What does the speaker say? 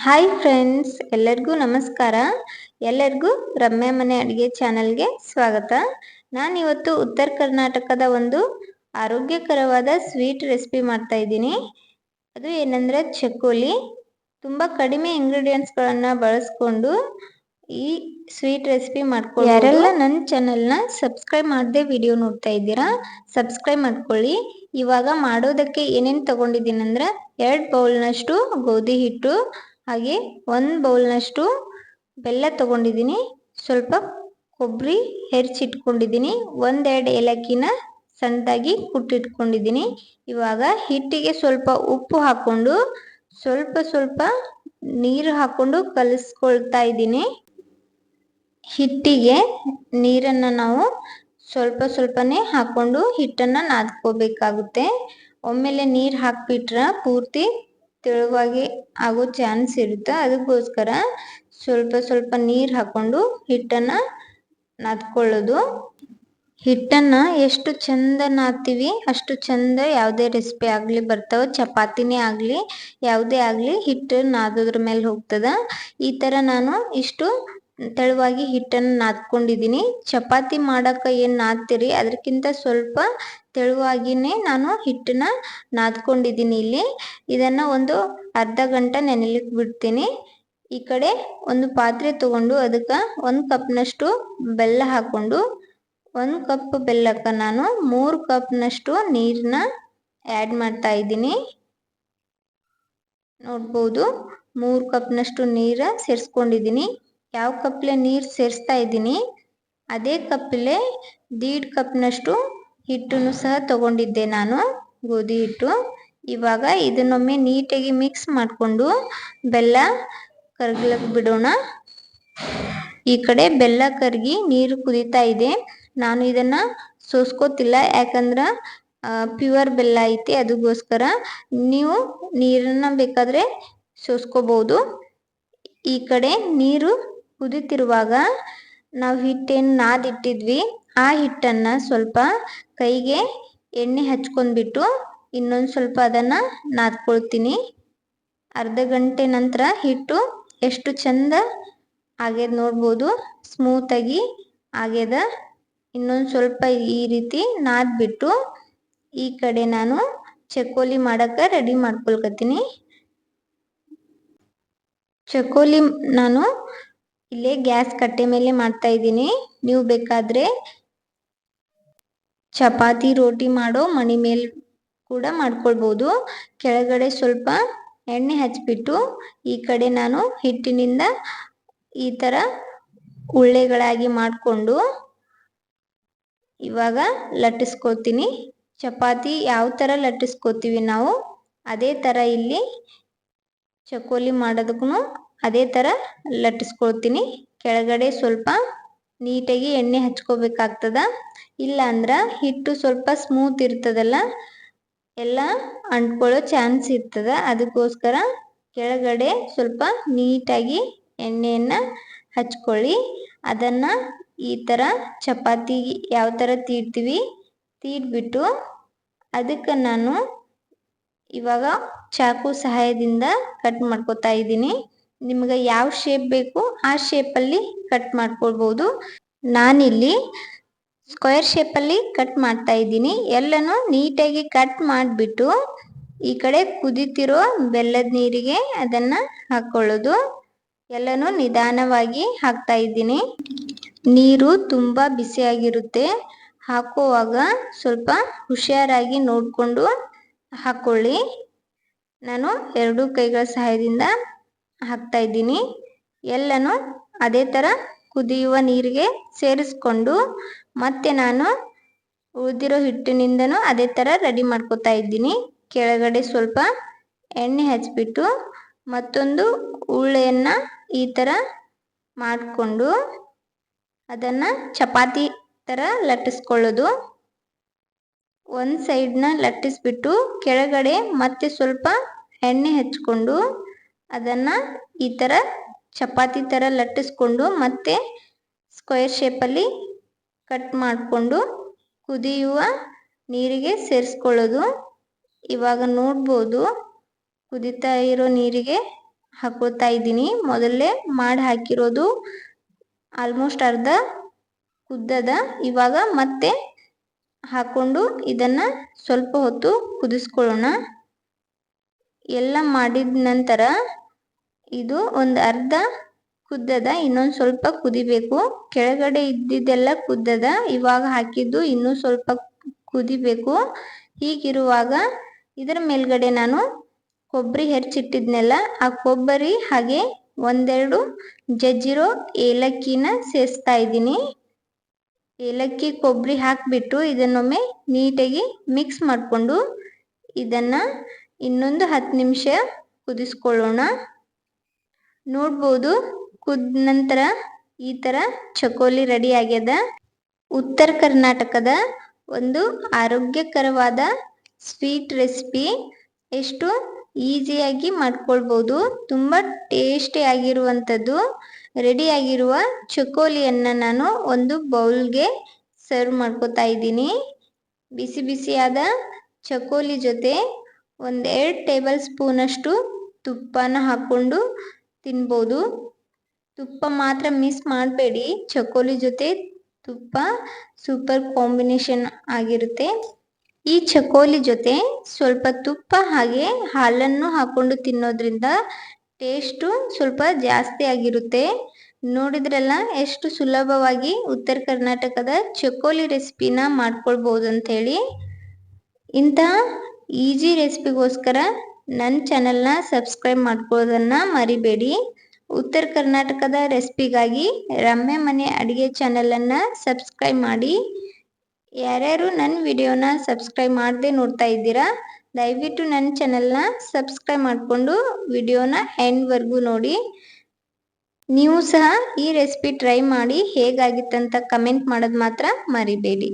Hi friends, ಎಲ್ಲರಿಗೂ ನಮಸ್ಕಾರ. ಎಲ್ಲರಿಗೂ ರಮ್ಯಾ ಮನೆ ಅಡುಗೆ ಚಾನಲ್ಗೆ ಸ್ವಾಗತ. ನಾನಿವತ್ತು ಉತ್ತರ ಕರ್ನಾಟಕದ ಒಂದು ಆರೋಗ್ಯಕರವಾದ ಸ್ವೀಟ್ ರೆಸಿಪಿ ಮಾಡ್ತಾ ಇದ್ದೀನಿ. ಅದು ಏನಂದ್ರೆ ಚಕ್ಕೋಲಿ. ತುಂಬ ಕಡಿಮೆ ಇಂಗ್ರೀಡಿಯೆಂಟ್ಸ್ಗಳನ್ನು ಬಳಸ್ಕೊಂಡು ಈ ಸ್ವೀಟ್ ರೆಸಿಪಿ ಮಾಡ್ಕೊಳ್ಳಿ. ಯಾರೆಲ್ಲ ನನ್ನ ಚಾನಲ್ನ ಸಬ್ಸ್ಕ್ರೈಬ್ ಮಾಡದೆ ವಿಡಿಯೋ ನೋಡ್ತಾ ಇದ್ದೀರಾ, ಸಬ್ಸ್ಕ್ರೈಬ್ ಮಾಡ್ಕೊಳ್ಳಿ. ಇವಾಗ ಮಾಡೋದಕ್ಕೆ ಏನೇನು ತಗೊಂಡಿದ್ದೀನಿ ಅಂದ್ರೆ 2 ಬೌಲ್ನಷ್ಟು ಗೋಧಿ ಹಿಟ್ಟು, ಹಾಗೆ 1 ಬೌಲ್ನಷ್ಟು ಬೆಲ್ಲ ತಗೊಂಡಿದ್ದೀನಿ, ಸ್ವಲ್ಪ ಕೊಬ್ಬರಿ ಹೆಚ್ಚಿಟ್ಕೊಂಡಿದ್ದೀನಿ, 1-2 ಏಲಕ್ಕಿನ ಸಣ್ಣದಾಗಿ ಕುಟ್ಟಿಟ್ಕೊಂಡಿದ್ದೀನಿ. ಇವಾಗ ಹಿಟ್ಟಿಗೆ ಸ್ವಲ್ಪ ಉಪ್ಪು ಹಾಕೊಂಡು ಸ್ವಲ್ಪ ನೀರು ಹಾಕೊಂಡು ಕಲಿಸ್ಕೊಳ್ತಾ ಇದ್ದೀನಿ. ಹಿಟ್ಟಿಗೆ ನೀರನ್ನು ನಾವು ಸ್ವಲ್ಪನೇ ಹಾಕೊಂಡು ಹಿಟ್ಟನ್ನು ನಾದ್ಕೋಬೇಕಾಗುತ್ತೆ. ಒಮ್ಮೆಲೆ ನೀರು ಹಾಕ್ಬಿಟ್ರೆ ಪೂರ್ತಿ ತೆಳುವಾಗಿ ಆಗೋ ಚಾನ್ಸ್ ಇರುತ್ತೆ. ಅದಕ್ಕೋಸ್ಕರ ಸ್ವಲ್ಪ ನೀರು ಹಾಕೊಂಡು ಹಿಟ್ಟನ್ನು ನಾದ್ಕೊಳ್ಳೋದು. ಹಿಟ್ಟನ್ನು ಎಷ್ಟು ಚಂದ ನಾದ್ತೀವಿ ಅಷ್ಟು ಚಂದ ಯಾವುದೇ ರೆಸಿಪಿ ಆಗಲಿ ಬರ್ತಾವೆ. ಚಪಾತಿನೇ ಆಗಲಿ ಯಾವುದೇ ಆಗಲಿ ಹಿಟ್ಟು ನಾದೋದ್ರ ಮೇಲೆ ಹೋಗ್ತದೆ. ಈ ಥರ ನಾನು ಇಷ್ಟು ತೆಳುವಾಗಿ ಹಿಟ್ಟನ್ನು ನಾದ್ಕೊಂಡಿದ್ದೀನಿ. ಚಪಾತಿ ಮಾಡೋಕೆ ಏನು ನಾದ್ತೀರಿ ಅದಕ್ಕಿಂತ ಸ್ವಲ್ಪ ತೆಳುವಾಗಿಯೇ ನಾನು ಹಿಟ್ಟನ್ನು ನಾದ್ಕೊಂಡಿದ್ದೀನಿ. ಇಲ್ಲಿ ಇದನ್ನು ಒಂದು ಅರ್ಧ ಗಂಟೆ ನೆನೆಲಿಕ್ಕೆ ಬಿಡ್ತೀನಿ. ಈ ಕಡೆ ಒಂದು ಪಾತ್ರೆ ತಗೊಂಡು ಅದಕ್ಕೆ 1 ಕಪ್ನಷ್ಟು ಬೆಲ್ಲ ಹಾಕ್ಕೊಂಡು 1 ಕಪ್ ಬೆಲ್ಲಕ್ಕೆ ನಾನು 3 ಕಪ್ನಷ್ಟು ನೀರನ್ನ ಆ್ಯಡ್ ಮಾಡ್ತಾ ಇದ್ದೀನಿ. ನೋಡ್ಬೋದು, 3 ಕಪ್ನಷ್ಟು ನೀರು ಸೇರಿಸ್ಕೊಂಡಿದ್ದೀನಿ. ಯಾವ ಕಪ್ಲೆ ನೀರು ಸೇರಿಸ್ತಾ ಇದ್ದೀನಿ ಅದೇ ಕಪ್ಲೆ 1.5 ಕಪ್ನಷ್ಟು ಹಿಟ್ಟನ್ನು ಸಹ ತಗೊಂಡಿದ್ದೆ ನಾನು, ಗೋಧಿ ಹಿಟ್ಟು. ಇವಾಗ ಇದನ್ನೊಮ್ಮೆ ನೀಟಾಗಿ ಮಿಕ್ಸ್ ಮಾಡಿಕೊಂಡು ಬೆಲ್ಲ ಕರಗ್ಲಿಕ್ಕೆ ಬಿಡೋಣ. ಈ ಕಡೆ ಬೆಲ್ಲ ಕರಗಿ ನೀರು ಕುದೀತಾ ಇದೆ. ನಾನು ಇದನ್ನು ಸೋಸ್ಕೋತಿಲ್ಲ, ಯಾಕಂದ್ರೆ ಪ್ಯೂರ್ ಬೆಲ್ಲ ಐತಿ. ಅದಕ್ಕೋಸ್ಕರ ನೀವು ನೀರನ್ನು ಬೇಕಾದರೆ ಸೋಸ್ಕೋಬೋದು. ಈ ಕಡೆ ನೀರು ಕುದೀತಿರುವಾಗ ನಾವು ಹಿಟ್ಟೇನು ನಾದಿಟ್ಟಿದ್ವಿ ಆ ಹಿಟ್ಟನ್ನು ಸ್ವಲ್ಪ ಕೈಗೆ ಎಣ್ಣೆ ಹಚ್ಕೊಂಡ್ಬಿಟ್ಟು ಇನ್ನೊಂದು ಸ್ವಲ್ಪ ಅದನ್ನು ನಾದ್ಕೊಳ್ತೀನಿ. ಅರ್ಧ ಗಂಟೆ ನಂತರ ಹಿಟ್ಟು ಎಷ್ಟು ಚಂದ ಆಗ್ಯದ ನೋಡ್ಬೋದು, ಸ್ಮೂತಾಗಿ ಆಗ್ಯದ. ಇನ್ನೊಂದು ಸ್ವಲ್ಪ ಈ ರೀತಿ ನಾದ್ಬಿಟ್ಟು ಈ ಕಡೆ ನಾನು ಚಕ್ಕೋಲಿ ಮಾಡೋಕ್ಕೆ ರೆಡಿ ಮಾಡ್ಕೊಳ್ಕತ್ತೀನಿ. ಚಕ್ಕೋಲಿ ನಾನು ಇಲ್ಲೇ ಗ್ಯಾಸ್ ಕಟ್ಟೆ ಮೇಲೆ ಮಾಡ್ತಾ ಇದ್ದೀನಿ. ನೀವು ಬೇಕಾದರೆ ಚಪಾತಿ ರೋಟಿ ಮಾಡೋ ಮಣಿ ಮೇಲೆ ಕೂಡ ಮಾಡ್ಕೊಳ್ಬೋದು. ಕೆಳಗಡೆ ಸ್ವಲ್ಪ ಎಣ್ಣೆ ಹಚ್ಬಿಟ್ಟು ಈ ಕಡೆ ನಾನು ಹಿಟ್ಟಿನಿಂದ ಈ ಥರ ಉಳ್ಳೆಗಳಾಗಿ ಮಾಡಿಕೊಂಡು ಇವಾಗ ಲಟ್ಟಿಸ್ಕೊತೀನಿ. ಚಪಾತಿ ಯಾವ ಥರ ಲಟ್ಟಿಸ್ಕೊತೀವಿ ನಾವು ಅದೇ ಥರ ಇಲ್ಲಿ ಚಕ್ಕೋಲಿ ಮಾಡೋದಕ್ಕೂ ಅದೇ ಥರ ಲಟ್ಟಿಸ್ಕೊಳ್ತೀನಿ. ಕೆಳಗಡೆ ಸ್ವಲ್ಪ ನೀಟಾಗಿ ಎಣ್ಣೆ ಹಚ್ಕೋಬೇಕಾಗ್ತದ, ಇಲ್ಲ ಅಂದ್ರೆ ಹಿಟ್ಟು ಸ್ವಲ್ಪ ಸ್ಮೂತ್ ಇರ್ತದಲ್ಲ, ಎಲ್ಲ ಅಂಟ್ಕೊಳ್ಳೋ ಚಾನ್ಸ್ ಇರ್ತದೆ. ಅದಕ್ಕೋಸ್ಕರ ಕೆಳಗಡೆ ಸ್ವಲ್ಪ ನೀಟಾಗಿ ಎಣ್ಣೆಯನ್ನು ಹಚ್ಕೊಳ್ಳಿ. ಅದನ್ನು ಈ ಥರ ಚಪಾತಿ ಯಾವ ಥರ ತೀಡ್ತೀವಿ ತೀಡ್ಬಿಟ್ಟು ಅದಕ್ಕೆ ನಾನು ಇವಾಗ ಚಾಕು ಸಹಾಯದಿಂದ ಕಟ್ ಮಾಡ್ಕೊತಾ ಇದ್ದೀನಿ. ನಿಮ್ಗೆ ಯಾವ ಶೇಪ್ ಬೇಕು ಆ ಶೇಪಲ್ಲಿ ಕಟ್ ಮಾಡ್ಕೊಳ್ಬೋದು. ನಾನಿಲ್ಲಿ ಸ್ಕ್ವೇರ್ ಶೇಪಲ್ಲಿ ಕಟ್ ಮಾಡ್ತಾ ಇದ್ದೀನಿ. ಎಲ್ಲನೂ ನೀಟಾಗಿ ಕಟ್ ಮಾಡಿಬಿಟ್ಟು ಈ ಕಡೆ ಕುದೀತಿರೋ ಬೆಲ್ಲದ ನೀರಿಗೆ ಅದನ್ನು ಹಾಕ್ಕೊಳ್ಳೋದು. ಎಲ್ಲನೂ ನಿಧಾನವಾಗಿ ಹಾಕ್ತಾ ಇದ್ದೀನಿ. ನೀರು ತುಂಬ ಬಿಸಿಯಾಗಿರುತ್ತೆ, ಹಾಕುವಾಗ ಸ್ವಲ್ಪ ಹುಷಾರಾಗಿ ನೋಡಿಕೊಂಡು ಹಾಕ್ಕೊಳ್ಳಿ. ನಾನು 2 ಕೈಗಳ ಸಹಾಯದಿಂದ ಹಾಕ್ತಾ ಇದ್ದೀನಿ. ಎಲ್ಲನೂ ಅದೇ ಥರ ಕುದಿಯುವ ನೀರಿಗೆ ಸೇರಿಸ್ಕೊಂಡು ಮತ್ತೆ ನಾನು ಉಳಿದಿರೋ ಹಿಟ್ಟಿನಿಂದನೂ ಅದೇ ಥರ ರೆಡಿ ಮಾಡ್ಕೊತಾ ಇದ್ದೀನಿ. ಕೆಳಗಡೆ ಸ್ವಲ್ಪ ಎಣ್ಣೆ ಹಚ್ಬಿಟ್ಟು ಮತ್ತೊಂದು ಉಳ್ಳೆಯನ್ನು ಈ ಥರ ಮಾಡಿಕೊಂಡು ಅದನ್ನು ಚಪಾತಿ ಥರ ಲಟ್ಟಿಸ್ಕೊಳ್ಳೋದು. ಒಂದು ಸೈಡ್ನ ಲಟ್ಟಿಸ್ಬಿಟ್ಟು ಕೆಳಗಡೆ ಮತ್ತೆ ಸ್ವಲ್ಪ ಎಣ್ಣೆ ಹಚ್ಕೊಂಡು ಅದನ್ನು ಈ ಥರ ಚಪಾತಿ ಥರ ಲಟ್ಟಿಸ್ಕೊಂಡು ಮತ್ತೆ ಸ್ಕ್ವೇರ್ ಶೇಪಲ್ಲಿ ಕಟ್ ಮಾಡಿಕೊಂಡು ಕುದಿಯುವ ನೀರಿಗೆ ಸೇರಿಸ್ಕೊಳ್ಳೋದು. ಇವಾಗ ನೋಡ್ಬೋದು, ಕುದೀತಾ ಇರೋ ನೀರಿಗೆ ಹಾಕೋತಾ ಇದ್ದೀನಿ. ಮೊದಲೇ ಮಾಡಿ ಹಾಕಿರೋದು ಆಲ್ಮೋಸ್ಟ್ ಅರ್ಧ ಕುದ್ದದ. ಇವಾಗ ಮತ್ತೆ ಹಾಕೊಂಡು ಇದನ್ನ ಸ್ವಲ್ಪ ಹೊತ್ತು ಕುದಿಸ್ಕೊಳ್ಳೋಣ. ಎಲ್ಲ ಮಾಡಿದ ನಂತರ ಇದು ಒಂದು ಅರ್ಧ ಕುದ್ದದ, ಇನ್ನೊಂದು ಸ್ವಲ್ಪ ಕುದಿಬೇಕು. ಕೆಳಗಡೆ ಇದ್ದಿದ್ದೆಲ್ಲ ಕುದ್ದದ, ಇವಾಗ ಹಾಕಿದ್ದು ಇನ್ನೂ ಸ್ವಲ್ಪ ಕುದಿಬೇಕು. ಹೀಗಿರುವಾಗ ಇದರ ಮೇಲ್ಗಡೆ ನಾನು ಕೊಬ್ಬರಿ ಹೆಚ್ಚಿಟ್ಟಿದ್ನೆಲ್ಲ ಆ ಕೊಬ್ಬರಿ ಹಾಗೆ ಒಂದೆರಡು ಜಜ್ಜಿರೋ ಏಲಕ್ಕಿನ ಸೇರಿಸ್ತಾ ಇದ್ದೀನಿ. ಏಲಕ್ಕಿ ಕೊಬ್ಬರಿ ಹಾಕಿಬಿಟ್ಟು ಇದನ್ನೊಮ್ಮೆ ನೀಟಾಗಿ ಮಿಕ್ಸ್ ಮಾಡಿಕೊಂಡು ಇದನ್ನ ಇನ್ನೊಂದು 10 ನಿಮಿಷ ಕುದಿಸ್ಕೊಳ್ಳೋಣ. ನೋಡ್ಬೋದು ಕುದ್ದ ನಂತರ ಈ ಥರ ಚಕೋಲಿ ರೆಡಿ ಆಗ್ಯದ. ಉತ್ತರ ಕರ್ನಾಟಕದ ಒಂದು ಆರೋಗ್ಯಕರವಾದ ಸ್ವೀಟ್ ರೆಸಿಪಿ. ಎಷ್ಟು ಈಸಿಯಾಗಿ ಮಾಡ್ಕೊಳ್ಬೋದು. ತುಂಬ ಟೇಸ್ಟಿ ಆಗಿರುವಂಥದ್ದು. ರೆಡಿಯಾಗಿರುವ ಚಕೋಲಿಯನ್ನು ನಾನು ಒಂದು ಬೌಲ್ಗೆ ಸರ್ವ್ ಮಾಡ್ಕೊತಾ ಇದ್ದೀನಿ. ಬಿಸಿ ಬಿಸಿಯಾದ ಚಕೋಲಿ ಜೊತೆ 1-2 ಟೇಬಲ್ ಸ್ಪೂನಷ್ಟು ತುಪ್ಪನ ಹಾಕ್ಕೊಂಡು ತಿನ್ಬೋದು. ತುಪ್ಪ ಮಾತ್ರ ಮಿಸ್ ಮಾಡಬೇಡಿ. ಚಕೋಲಿ ಜೊತೆ ತುಪ್ಪ ಸೂಪರ್ ಕಾಂಬಿನೇಷನ್ ಆಗಿರುತ್ತೆ. ಈ ಚಕೋಲಿ ಜೊತೆ ಸ್ವಲ್ಪ ತುಪ್ಪ ಹಾಗೆ ಹಾಲನ್ನು ಹಾಕೊಂಡು ತಿನ್ನೋದ್ರಿಂದ ಟೇಸ್ಟು ಸ್ವಲ್ಪ ಜಾಸ್ತಿ ಆಗಿರುತ್ತೆ. ನೋಡಿದ್ರಲ್ಲ ಎಷ್ಟು ಸುಲಭವಾಗಿ ಉತ್ತರ ಕರ್ನಾಟಕದ ಚಕೋಲಿ ರೆಸಿಪಿನ ಮಾಡ್ಕೊಳ್ಬೋದು ಅಂಥೇಳಿ. ಇಂತಹ ಈಸಿ ರೆಸಿಪಿಗೋಸ್ಕರ ನನ್ನ ಚಾನಲ್ನ ಸಬ್ಸ್ಕ್ರೈಬ್ ಮಾಡ್ಕೊಳ್ಳೋದನ್ನು ಮರಿಬೇಡಿ. ಉತ್ತರ ಕರ್ನಾಟಕದ ರೆಸಿಪಿಗಾಗಿ ರಮ್ಯ ಮನೆ ಅಡುಗೆ ಚಾನಲನ್ನು ಸಬ್ಸ್ಕ್ರೈಬ್ ಮಾಡಿ. ಯಾರ್ಯಾರು ನನ್ನ ವಿಡಿಯೋನ ಸಬ್ಸ್ಕ್ರೈಬ್ ಮಾಡದೆ ನೋಡ್ತಾ ಇದ್ದೀರಾ, ದಯವಿಟ್ಟು ನನ್ನ ಚಾನಲ್ನ ಸಬ್ಸ್ಕ್ರೈಬ್ ಮಾಡಿಕೊಂಡು ವಿಡಿಯೋನ ಎಂಡ್ವರೆಗೂ ನೋಡಿ. ನೀವು ಸಹ ಈ ರೆಸಿಪಿ ಟ್ರೈ ಮಾಡಿ ಹೇಗಾಗಿತ್ತಂತ ಕಮೆಂಟ್ ಮಾಡೋದು ಮಾತ್ರ ಮರಿಬೇಡಿ.